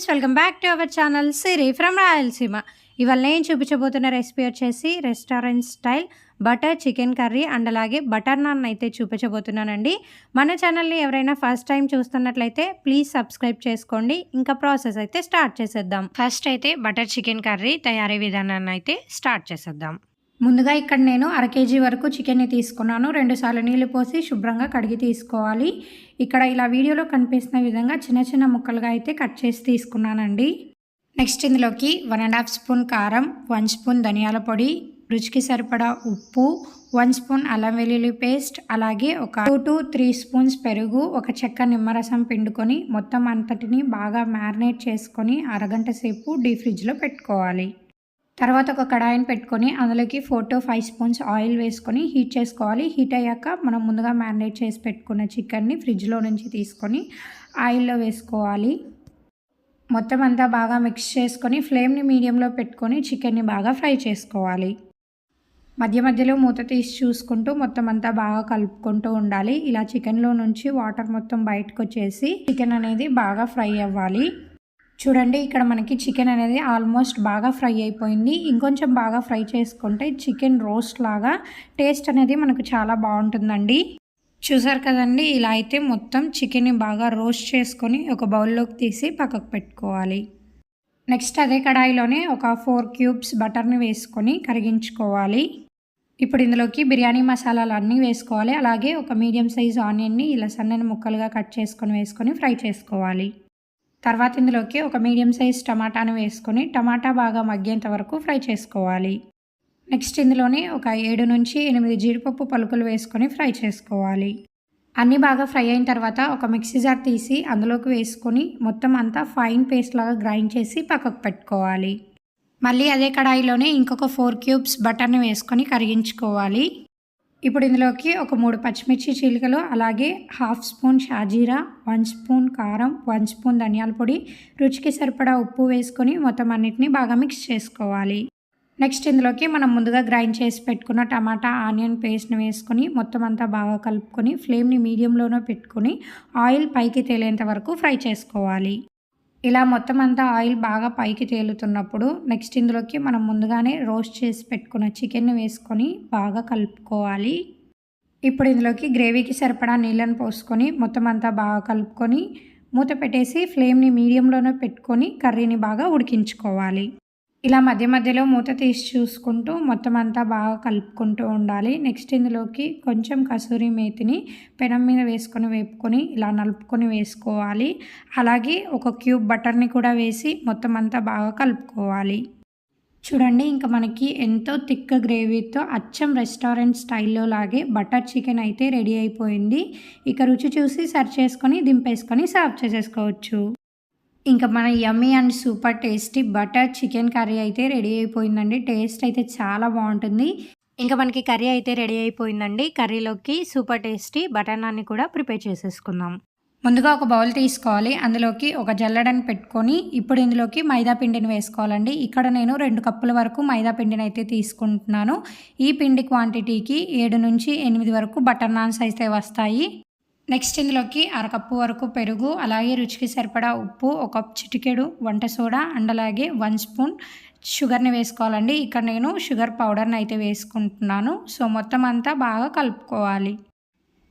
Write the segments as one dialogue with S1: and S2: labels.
S1: Friends, welcome back to our channel Siri from Rayalaseema. ఇవాళ నేను చూపించబోతున్న recipe వచ్చేసి restaurant style butter chicken curry and అలాగే butter non అయితే చూపించబోతున్నానండి. మన ఛానల్ని ఎవరైనా ఫస్ట్ టైం చూస్తున్నట్లయితే ప్లీజ్ సబ్స్క్రైబ్ చేసుకోండి. ఇంకా ప్రాసెస్ అయితే స్టార్ట్ చేసేద్దాం. ఫస్ట్ అయితే బటర్ చికెన్ కర్రీ తయారీ విధానాన్ని అయితే స్టార్ట్ చేసేద్దాం. ముందుగా ఇక్కడ నేను 1/2 kg వరకు చికెన్ని తీసుకున్నాను. 2 సార్లు నీళ్లు పోసి శుభ్రంగా కడిగి తీసుకోవాలి. ఇక్కడ ఇలా వీడియోలో కనిపిస్తున్న విధంగా చిన్న చిన్న ముక్కలుగా అయితే కట్ చేసి తీసుకున్నానండి. నెక్స్ట్ ఇందులోకి 1.5 స్పూన్ కారం, 1 స్పూన్ ధనియాల పొడి, రుచికి సరిపడా ఉప్పు, 1 స్పూన్ అల్లం వెల్లుల్లి పేస్ట్, అలాగే ఒక 2 to 3 స్పూన్స్ పెరుగు, ఒక చెక్క నిమ్మరసం పిండుకొని మొత్తం అంతటిని బాగా మ్యారినేట్ చేసుకొని అరగంట సేపు డీప్ ఫ్రిడ్జ్లో పెట్టుకోవాలి. తర్వాత ఒక కడాయిని పెట్టుకొని అందులోకి 4 to 5 స్పూన్స్ ఆయిల్ వేసుకొని హీట్ చేసుకోవాలి. హీట్ అయ్యాక మనం ముందుగా మ్యారినేట్ చేసి పెట్టుకున్న చికెన్ని ఫ్రిడ్జ్లో నుంచి తీసుకొని ఆయిల్లో వేసుకోవాలి. మొత్తం అంతా బాగా మిక్స్ చేసుకొని ఫ్లేమ్ని మీడియంలో పెట్టుకొని చికెన్ని బాగా ఫ్రై చేసుకోవాలి. మధ్య మధ్యలో మూత తీసి చూసుకుంటూ మొత్తం అంతా బాగా కలుపుకుంటూ ఉండాలి. ఇలా చికెన్లో నుంచి వాటర్ మొత్తం బయటకు వచ్చేసి చికెన్ అనేది బాగా ఫ్రై అవ్వాలి. చూడండి, ఇక్కడ మనకి చికెన్ అనేది ఆల్మోస్ట్ బాగా ఫ్రై అయిపోయింది. ఇంకొంచెం బాగా ఫ్రై చేసుకుంటే చికెన్ రోస్ట్ లాగా టేస్ట్ అనేది మనకు చాలా బాగుంటుందండి. చూసారు కదండి, ఇలా అయితే మొత్తం చికెన్ని బాగా రోస్ట్ చేసుకొని ఒక బౌల్లోకి తీసి పక్కకు పెట్టుకోవాలి. నెక్స్ట్ అదే కడాయిలోనే ఒక 4 క్యూబ్స్ బటర్ని వేసుకొని కరిగించుకోవాలి. ఇప్పుడు ఇందులోకి బిర్యానీ మసాలాలు అన్నీ వేసుకోవాలి. అలాగే ఒక మీడియం సైజ్ ఆనియన్ని ఇలా సన్నని ముక్కలుగా కట్ చేసుకొని వేసుకొని ఫ్రై చేసుకోవాలి. తర్వాత ఇందులోకి ఒక మీడియం సైజ్ టమాటాను వేసుకొని టమాటా బాగా మగ్గేంత వరకు ఫ్రై చేసుకోవాలి. నెక్స్ట్ ఇందులోని ఒక 7 నుంచి 8 జీడిపప్పు పలుకులు వేసుకొని ఫ్రై చేసుకోవాలి. అన్నీ బాగా ఫ్రై అయిన తర్వాత ఒక మిక్సీ జార్ తీసి అందులోకి వేసుకొని మొత్తం అంతా ఫైన్ పేస్ట్ లాగా గ్రైండ్ చేసి పక్కకు పెట్టుకోవాలి. మళ్ళీ అదే కడాయిలోనే ఇంకొక 4 క్యూబ్స్ బటర్ని వేసుకొని కరిగించుకోవాలి. ఇప్పుడు ఇందులోకి ఒక 3 పచ్చిమిర్చి చీలికలు, అలాగే 1/2 స్పూన్ షాజీరా, 1 స్పూన్ కారం, 1 స్పూన్ ధనియాల పొడి, రుచికి సరిపడా ఉప్పు వేసుకొని మొత్తం అన్నిటిని బాగా మిక్స్ చేసుకోవాలి. నెక్స్ట్ ఇందులోకి మనం ముందుగా గ్రైండ్ చేసి పెట్టుకున్న టమాటా ఆనియన్ పేస్ట్ని వేసుకొని మొత్తం అంతా బాగా కలుపుకొని ఫ్లేమ్ని మీడియంలోనే పెట్టుకొని ఆయిల్ పైకి తేలేంత వరకు ఫ్రై చేసుకోవాలి. ఇలా మొత్తం అంతా ఆయిల్ బాగా పైకి తేలుతున్నప్పుడు నెక్స్ట్ ఇందులోకి మనం ముందుగానే రోస్ట్ చేసి పెట్టుకున్న చికెన్ని వేసుకొని బాగా కలుపుకోవాలి. ఇప్పుడు ఇందులోకి గ్రేవీకి సరిపడా నీళ్ళని పోసుకొని మొత్తం అంతా బాగా కలుపుకొని మూత పెట్టేసి ఫ్లేమ్ని మీడియంలోనే పెట్టుకొని కర్రీని బాగా ఉడికించుకోవాలి. ఇలా మధ్య మధ్యలో మూత తీసి చూసుకుంటూ మొత్తం అంతా బాగా కలుపుకుంటూ ఉండాలి. నెక్స్ట్ ఇందులోకి కొంచెం కసూరి మేతిని పెనం మీద వేసుకొని వేపుకొని ఇలా నలుపుకొని వేసుకోవాలి. అలాగే ఒక క్యూబ్ బటర్ని కూడా వేసి మొత్తం అంతా బాగా కలుపుకోవాలి. చూడండి, ఇంకా మనకి ఎంతో థిక్ గ్రేవీతో అచ్చం రెస్టారెంట్ స్టైల్లో లాగే బటర్ చికెన్ అయితే రెడీ అయిపోయింది. ఇక రుచి చూసి సర్వ్ చేసుకొని దింపేసుకొని సర్వ్ చేసేసుకోవచ్చు. ఇంకా మన యమ్మీ and super tasty butter chicken curry అయితే రెడీ అయిపోయిందండి. టేస్ట్ అయితే చాలా బాగుంటుంది. ఇంకా మనకి కర్రీ అయితే రెడీ అయిపోయిందండి. కర్రీలోకి సూపర్ టేస్టీ బటర్ నాన్ని కూడా ప్రిపేర్ చేసేసుకుందాం. ముందుగా ఒక బౌల్ తీసుకోవాలి. అందులోకి ఒక జల్లెడని పెట్టుకొని ఇప్పుడు ఇందులోకి మైదా పిండిని వేసుకోవాలండి. ఇక్కడ నేను 2 కప్పుల వరకు మైదా పిండిని అయితే తీసుకుంటున్నాను. ఈ పిండి క్వాంటిటీకి 7 నుంచి 8 వరకు బటర్ నాన్స్ అయితే వస్తాయి. నెక్స్ట్ ఇందులోకి 1/2 కప్పు వరకు పెరుగు, అలాగే రుచికి సరిపడా ఉప్పు, ఒక చిటికెడు వంట సోడా అండ్ అలాగే 1 స్పూన్ షుగర్ని వేసుకోవాలండి. ఇక్కడ నేను షుగర్ పౌడర్ని అయితే వేసుకుంటున్నాను. సో మొత్తం అంతా బాగా కలుపుకోవాలి.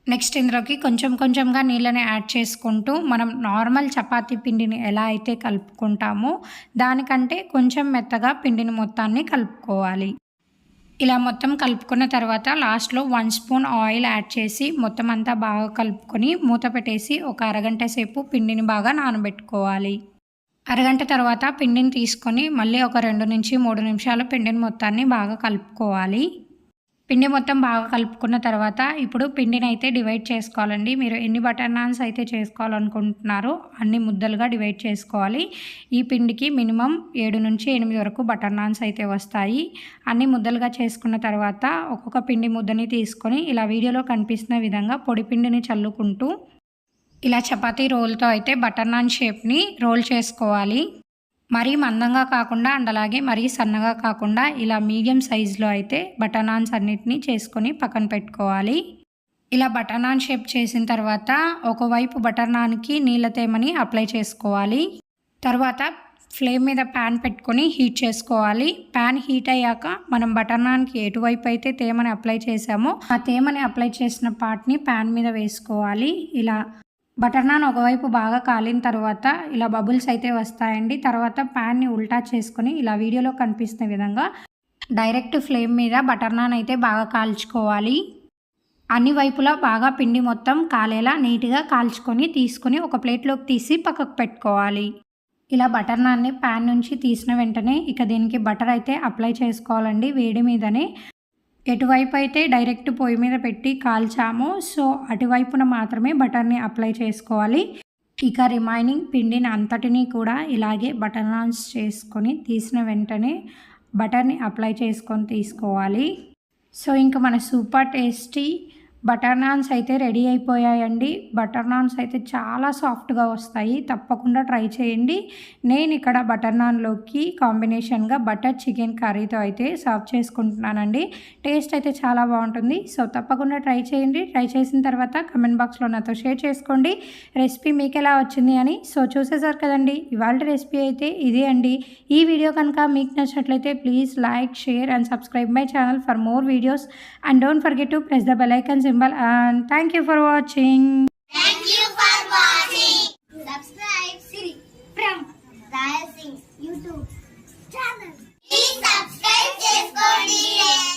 S1: నెక్స్ట్ ఇందులోకి కొంచెం కొంచెంగా నీళ్ళని యాడ్ చేసుకుంటూ మనం నార్మల్ చపాతీ పిండిని ఎలా అయితే కలుపుకుంటామో దానికంటే కొంచెం మెత్తగా పిండిని మొత్తాన్ని కలుపుకోవాలి. ఇలా మొత్తం కలుపుకున్న తర్వాత లాస్ట్లో 1 స్పూన్ ఆయిల్ యాడ్ చేసి మొత్తం అంతా బాగా కలుపుకొని మూత పెట్టేసి ఒక అరగంట సేపు పిండిని బాగా నానబెట్టుకోవాలి. అరగంట తర్వాత పిండిని తీసుకొని మళ్ళీ ఒక 2 నుంచి 3 నిమిషాలు పిండిని మొత్తాన్ని బాగా కలుపుకోవాలి. పిండి మొత్తం బాగా కలుపుకున్న తర్వాత ఇప్పుడు పిండిని అయితే డివైడ్ చేసుకోవాలండి. మీరు ఎన్ని బటర్ నాన్స్ అయితే చేసుకోవాలనుకుంటున్నారో అన్ని ముద్దలుగా డివైడ్ చేసుకోవాలి. ఈ పిండికి మినిమం 7 నుంచి 8 వరకు బటర్ నాన్స్ అయితే వస్తాయి. అన్ని ముద్దలుగా చేసుకున్న తర్వాత ఒక్కొక్క పిండి ముద్దని తీసుకొని ఇలా వీడియోలో కనిపిస్తున్న విధంగా పొడి పిండిని చల్లుకుంటూ ఇలా చపాతీ రోల్తో అయితే బటర్ నాన్ షేప్ని రోల్ చేసుకోవాలి. మరీ మందంగా కాకుండా అండ్ అలాగే మరీ సన్నగా కాకుండా ఇలా మీడియం సైజులో అయితే బటర్ నాన్స్ అన్నిటినీ చేసుకొని పక్కన పెట్టుకోవాలి. ఇలా బటర్ నాన్ షేప్ చేసిన తర్వాత ఒకవైపు బటర్ నాన్కి నీళ్ళ తేమని అప్లై చేసుకోవాలి. తర్వాత ఫ్లేమ్ మీద ప్యాన్ పెట్టుకొని హీట్ చేసుకోవాలి. ప్యాన్ హీట్ అయ్యాక మనం బటర్ నాన్కి ఎటువైపు అయితే తేమని అప్లై చేసామో ఆ తేమని అప్లై చేసిన పార్ట్ని ప్యాన్ మీద వేసుకోవాలి. ఇలా బటర్ నాన్ ఒకవైపు బాగా కాలిన తర్వాత ఇలా బబుల్స్ అయితే వస్తాయండి. తర్వాత ప్యాన్ని ఉల్టా చేసుకొని ఇలా వీడియోలో కనిపిస్తున్న విధంగా డైరెక్ట్ ఫ్లేమ్ మీద బటర్ నాన్ అయితే బాగా కాల్చుకోవాలి. అన్ని వైపులా బాగా పిండి మొత్తం కాలేలా నీట్గా కాల్చుకొని తీసుకొని ఒక ప్లేట్లోకి తీసి పక్కకు పెట్టుకోవాలి. ఇలా బటర్ నాన్ని ప్యాన్ నుంచి తీసిన వెంటనే ఇక దీనికి బటర్ అయితే అప్లై చేసుకోవాలండి. వేడి మీదనే ఎటువైపు అయితే డైరెక్ట్ పొయ్యి మీద పెట్టి కాల్చామో సో అటువైపున మాత్రమే బటర్ని అప్లై చేసుకోవాలి. ఇక రిమైనింగ్ పిండిని అంతటినీ కూడా ఇలాగే బటర్ నాన్స్ చేసుకొని తీసిన వెంటనే బటర్ని అప్లై చేసుకొని తీసుకోవాలి. సో ఇంకా మన సూపర్ టేస్టీ బటర్ నాన్స్ అయితే రెడీ అయిపోయాయండి. బటర్ నాన్స్ అయితే చాలా సాఫ్ట్గా వస్తాయి. తప్పకుండా ట్రై చేయండి. నేను ఇక్కడ బటర్ నాన్లోకి కాంబినేషన్గా బటర్ చికెన్ కర్రీతో అయితే సర్వ్ చేసుకుంటున్నానండి. టేస్ట్ అయితే చాలా బాగుంటుంది. సో తప్పకుండా ట్రై చేయండి. ట్రై చేసిన తర్వాత కమెంట్ బాక్స్లో నాతో షేర్ చేసుకోండి రెసిపీ మీకు ఎలా వచ్చింది అని. సో చూసేసారు కదండి, ఇవాళ రెసిపీ అయితే ఇదే అండి. ఈ వీడియో కనుక మీకు నచ్చినట్లయితే please like, share and subscribe my channel for more videos and don't forget to press the bell icon symbol, and thank you for watching.
S2: Thank you for watching. Subscribe Siri from Rayal Singh YouTube channel. Please subscribe చేసుకోండి.